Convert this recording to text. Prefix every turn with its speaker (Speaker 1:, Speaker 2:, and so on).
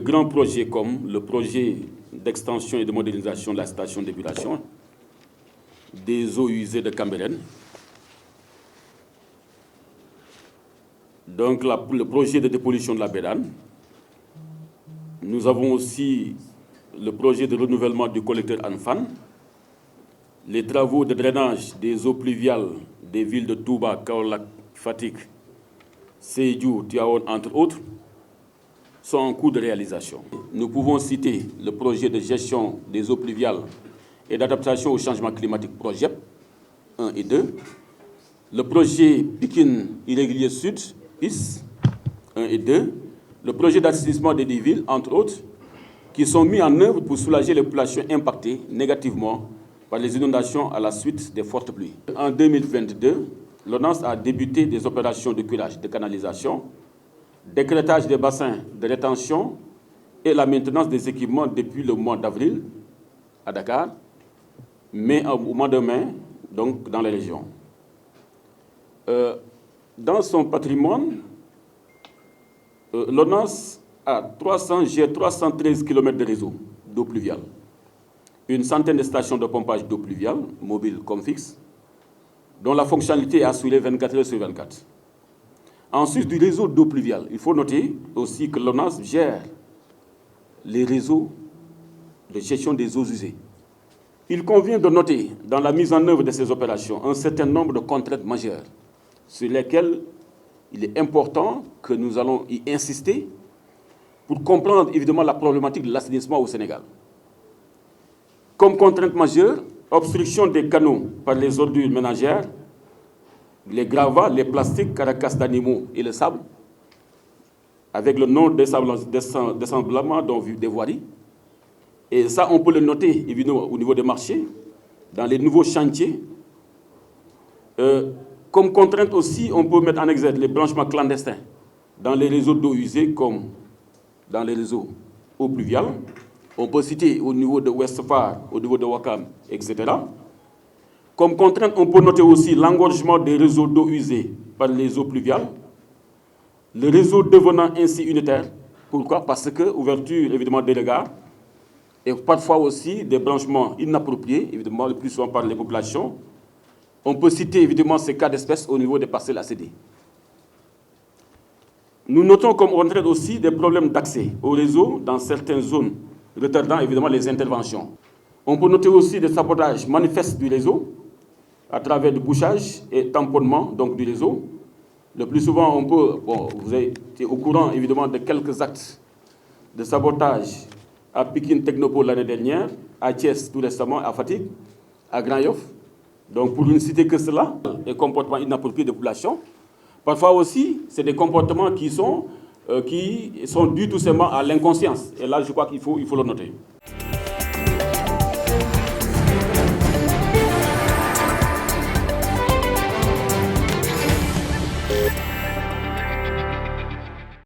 Speaker 1: grands projets comme le projet d'extension et de modernisation de la station d'épuration des eaux usées de Cambérène. Donc le projet de dépollution de la Bédane. Nous avons aussi le projet de renouvellement du collecteur Anfan, les travaux de drainage des eaux pluviales des villes de Touba, Kaolack, Fatick, Sédhiou, Tivaouane, entre autres, sont en cours de réalisation. Nous pouvons citer le projet de gestion des eaux pluviales et d'adaptation au changement climatique, PROGEP 1 et 2, le projet Pikine Irrégulier Sud, PIS 1 et 2, le projet d'assainissement des 10 villes, entre autres, qui sont mis en œuvre pour soulager les populations impactées négativement par les inondations à la suite des fortes pluies. En 2022, l'ONAS a débuté des opérations de curage de canalisation, d'écrêtage des bassins de rétention et la maintenance des équipements depuis le mois d'avril à Dakar, mais au mois de mai, donc dans les régions. Dans son patrimoine, l'ONAS gère 313 km de réseau d'eau pluviale, une centaine de stations de pompage d'eau pluviale, mobiles comme fixes, dont la fonctionnalité est assurée 24 heures sur 24. Ensuite, du réseau d'eau pluviale, il faut noter aussi que l'ONAS gère les réseaux de gestion des eaux usées. Il convient de noter, dans la mise en œuvre de ces opérations, un certain nombre de contraintes majeures sur lesquelles il est important que nous allons y insister pour comprendre évidemment la problématique de l'assainissement au Sénégal. Comme contrainte majeure, obstruction des canaux par les ordures ménagères, les gravats, les plastiques, carcasses d'animaux et le sable, avec le non-désemblement des voiries. Et ça, on peut le noter évidemment au niveau des marchés, dans les nouveaux chantiers. Comme contrainte aussi, on peut mettre en exergue les branchements clandestins dans les réseaux d'eau usée comme dans les réseaux eau pluviale. On peut citer au niveau de Ouest-Foire, au niveau de Ouakam, etc. Comme contrainte, on peut noter aussi l'engorgement des réseaux d'eau usée par les eaux pluviales, le réseau devenant ainsi unitaire. Pourquoi? Parce que ouverture évidemment des regards et parfois aussi des branchements inappropriés, évidemment le plus souvent par les populations. On peut citer évidemment ces cas d'espèce au niveau des parcelles accédées. Nous notons comme contrainte aussi des problèmes d'accès au réseau dans certaines zones, retardant évidemment les interventions. On peut noter aussi des sabotages manifestes du réseau à travers du bouchage et tamponnement donc, du réseau. Le plus souvent, on peut, vous avez été au courant évidemment de quelques actes de sabotage à Pikine Technopole l'année dernière, à Thiès tout récemment, à Fatick, à Grand Yoff. Donc pour ne citer que cela, des comportements inappropriés de population. Parfois aussi, c'est des comportements qui sont dus tout simplement à l'inconscience. Et là, je crois qu'il faut le noter.